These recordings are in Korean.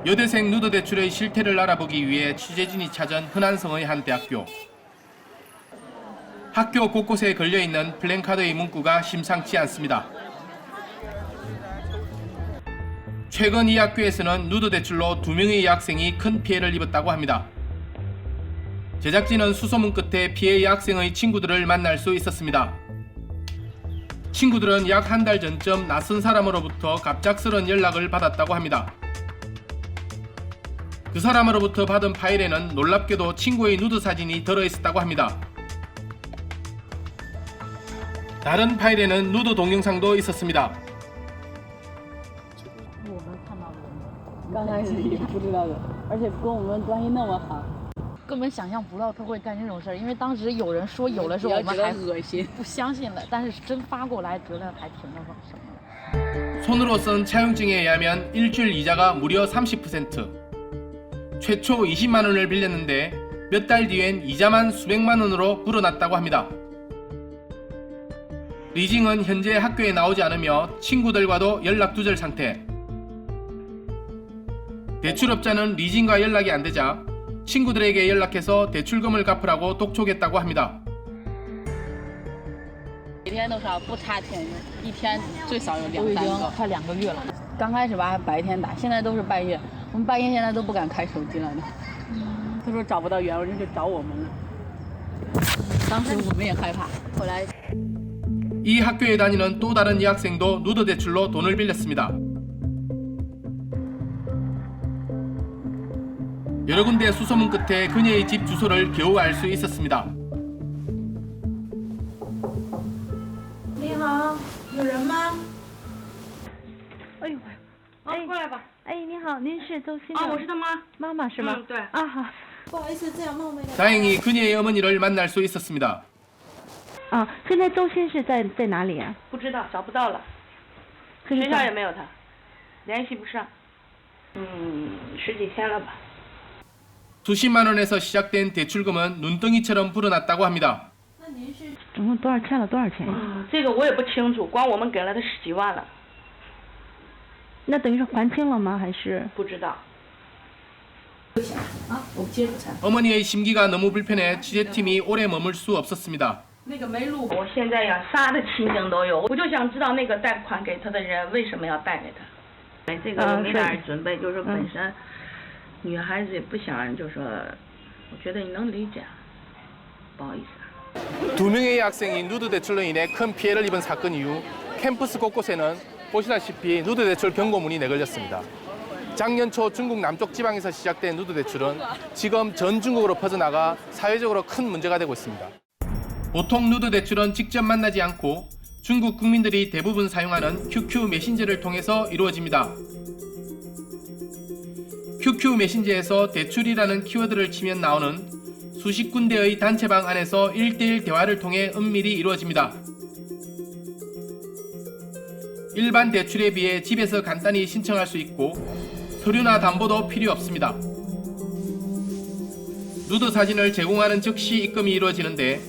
여대생 누드 대출의 실태를 알아보기 위해 취재진이 찾은 흔안성의 한 대학교. 학교 곳곳에 걸려있는 플랜카드의 문구가 심상치 않습니다. 최근 이 학교에서는 누드 대출로 2명의 여학생이 큰 피해를 입었다고 합니다. 제작진은 수소문 끝에 피해 여학생의 친구들을 만날 수 있었습니다. 친구들은 약 한 달 전쯤 낯선 사람으로부터 갑작스런 연락을 받았다고 합니다. 그 사람으로부터 받은 파일에는 놀랍게도 친구의 누드 사진이 들어있었다고 합니다. 다른 파일에는 누드 동영상도 있었습니다. 刚开始也不知道的，而且跟我们关系那么好，根本想象不到他会干这种事儿，因为当时有人说有的时候我们还恶心，不相信了，但是真发过来觉得还挺那个什么的。 손으로 쓴 차용증에 의하면 일주일 이자가 무려 30%. 최초 20만 원을 빌렸는데 몇 달 뒤엔 이자만 수백만 원으로 불어났다고 합니다. 리징은 현재 학교에 나오지 않으며 친구들과도 연락 두절 상태. 대출업자는 리징과 연락이 안 되자 친구들에게 연락해서 대출금을 갚으라고督促했다고 합니다. 每天都少不差钱，一天最少有我已经2、3个。快2个月了。刚开始吧还白天打，现在都是半夜。我们半夜现在都不敢开手机了都。他说找不到原文就找我们了。当时我们也害怕，后来 이 학교에 다니는 또 다른 여학생도 누드 대출로 돈을 빌렸습니다. 여러 군데 수소문 끝에 그녀의 집 주소를 겨우 알 수 있었습니다. 你好，有人吗？哎呦，哎，过来吧。哎，你好，您是周鑫的我是他妈。妈妈是吗？对。啊，好。 不好意思，这样冒昧的。 다행히 그녀의 어머니를 만날 수 있었습니다. 啊，现在周鑫是在哪里啊？不知道，找不到了，可以学校也没有他，联系不上。十几天了吧。 수십만 원에서 시작된 대출금은 눈덩이처럼 불어났다고 합니다. 总共多少欠了多少钱？这个我也不清楚，光我们给了他10几万了。那等于是还清了吗？还是？不知道。 어머니의 심기가 너무 불편해 취재팀이 오래 머물 수 없었습니다. 我现在呀，啥的情景都有，我就想知道那个贷款给他的人为什么要贷给他。这个没点准备，就是本身女孩子也不想，就说，我觉得你能理解，不好意思。 2명의 여학생이 누드 대출로 인해 큰 피해를 입은 사건 이후 캠퍼스 곳곳에는 보시다시피 누드 대출 경고문이 내걸렸습니다. 작년 초 중국 남쪽 지방에서 시작된 누드 대출은 지금 전 중국으로 퍼져나가 사회적으로 큰 문제가 되고 있습니다. 보통 누드 대출은 직접 만나지 않고 중국 국민들이 대부분 사용하는 QQ 메신저를 통해서 이루어집니다. QQ 메신저에서 대출이라는 키워드를 치면 나오는 수십 군데의 단체방 안에서 1대1 대화를 통해 은밀히 이루어집니다. 일반 대출에 비해 집에서 간단히 신청할 수 있고 서류나 담보도 필요 없습니다. 누드 사진을 제공하는 즉시 입금이 이루어지는데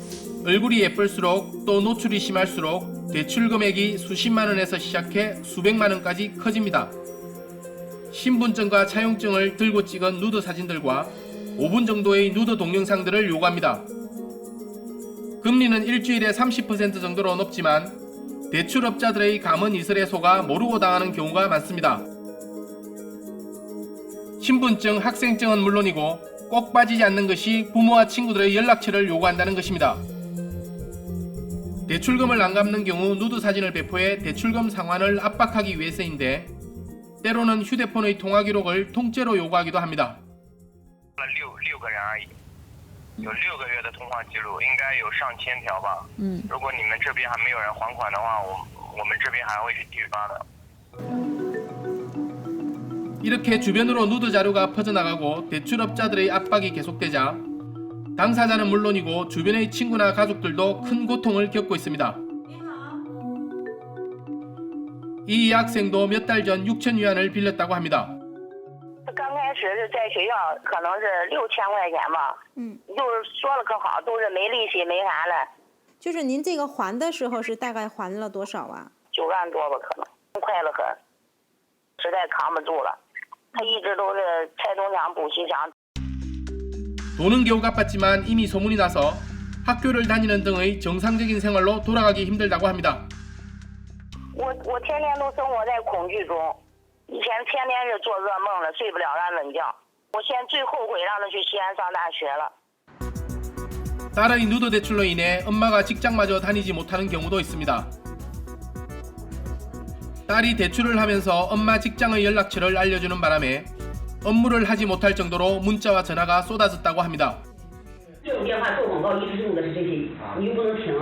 얼굴이 예쁠수록 또 노출이 심할수록 대출 금액이 수십만 원에서 시작해 수백만 원까지 커집니다. 신분증과 차용증을 들고 찍은 누드 사진들과 5분 정도의 누드 동영상들을 요구합니다. 금리는 일주일에 30% 정도로 높지만 대출업자들의 감은 이슬에 속아 모르고 당하는 경우가 많습니다. 신분증, 학생증은 물론이고 꼭 빠지지 않는 것이 부모와 친구들의 연락처를 요구한다는 것입니다. 대출금을 안 갚는 경우 누드 사진을 배포해 대출금 상환을 압박하기 위해서인데 때로는 휴대폰의 통화 기록을 통째로 요구하기도 합니다. 六个人而已，有6个月的通话记录，应该有上千条吧。如果你们这边还没有人还款的话，我们这边还会去递发的。 이렇게 주변으로 누드 자료가 퍼져나가고 대출업자들의 압박이 계속되자 당사자는 물론이고 주변의 친구나 가족들도 큰 고통을 겪고 있습니다. 이 여학생도 몇 달 전 6천 위안을 빌렸다고 합니다. 刚开始是在学校可能是6000块钱吧，就是说了可好，都是没利息没啥了，就是您这个还的时候是大概还了多少啊？ 9万多吧，可能快了很，实在扛不住了。他一直都是拆东墙补西墙。 돈은 겨우 갚았지만 이미 소문이 나서 학교를 다니는 등의 정상적인 생활로 돌아가기 힘들다고 합니다. 我天天都生活在恐惧中，以前天天是做噩梦了，睡不了安稳觉。我现在最后悔让他去西安上大学了。 딸의 누드 대출로 인해 엄마가 직장마저 다니지 못하는 경우도 있습니다. 딸이 대출을 하면서 엄마 직장의 연락처를 알려주는 바람에 업무를 하지 못할 정도로 문자와 전화가 쏟아졌다고 합니다. 这种电话做广告一直用的是这些，你又不能停，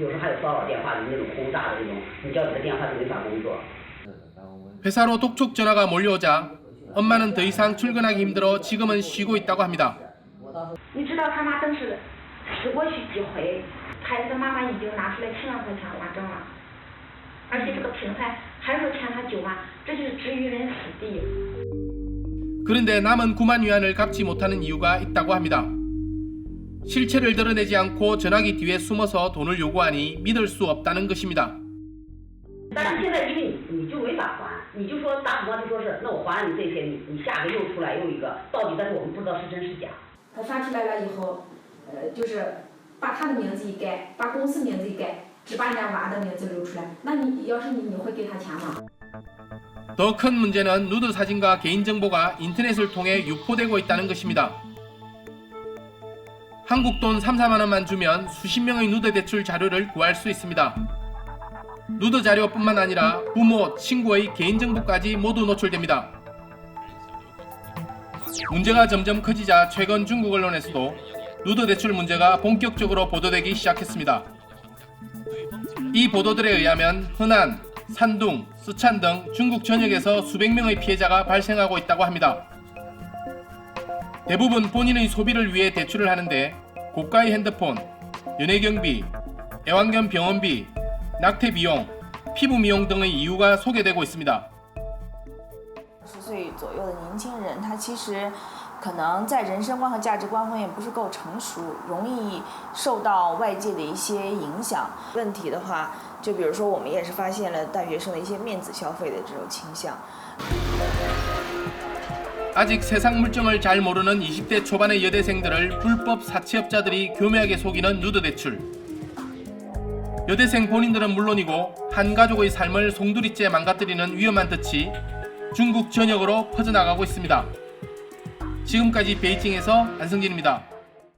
有时候还有骚扰电话的那种轰炸的这种，你叫你的电话就没法工作。 회사로 독촉 전화가 몰려오자 엄마는 더 이상 출근하기 힘들어 지금은 쉬고 있다고 합니다. 你知道他妈真是死过去几回，孩子妈妈已经拿出来7万块钱还证了，而且这个平台还说欠他9万，这就是置于人死地。 그런데 남은 9만 위안을 갚지 못하는 이유가 있다고 합니다. 실체를 드러내지 않고 전화기 뒤에 숨어서 돈을 요구하니 믿을 수 없다는 것입니다. 但是现在因为你就没法还，你就说打电话就说是，那我还了你这些，你下个又出来又一个，到底但是我们不知道是真是假。他发出来了以后，就是把他的名字一改，把公司名字一改，只把人家娃的名字留出来。那你要是你会给他钱吗？ 더 큰 문제는 누드 사진과 개인정보가 인터넷을 통해 유포되고 있다는 것입니다. 한국 돈 3, 4만 원만 주면 수십 명의 누드 대출 자료를 구할 수 있습니다. 누드 자료뿐만 아니라 부모, 친구의 개인정보까지 모두 노출됩니다. 문제가 점점 커지자 최근 중국 언론에서도 누드 대출 문제가 본격적으로 보도되기 시작했습니다. 이 보도들에 의하면 허난, 산둥, 쓰촨 등 중국 전역에서 수백 명의 피해자가 발생하고 있다고 합니다. 대부분 본인의 소비를 위해 대출을 하는데 고가의 핸드폰, 연예경비, 애완견 병원비, 낙태 비용, 피부 미용 등의 이유가 소개되고 있습니다. 10岁左右的年轻人，他其实可能在人生观和价值观方面不是够成熟，容易受到外界的一些影响。问题的话，就比如说我们也是发现了大学生的一些面子消费的这种倾向。 아직 세상 물정을 잘 모르는 20대 초반의 여대생들을 불법 사채업자들이 교묘하게 속이는 누드 대출. 여대생 본인들은 물론이고 한 가족의 삶을 송두리째 망가뜨리는 위험한 덫이 중국 전역으로 퍼져나가고 있습니다. 지금까지 베이징에서 안성진입니다.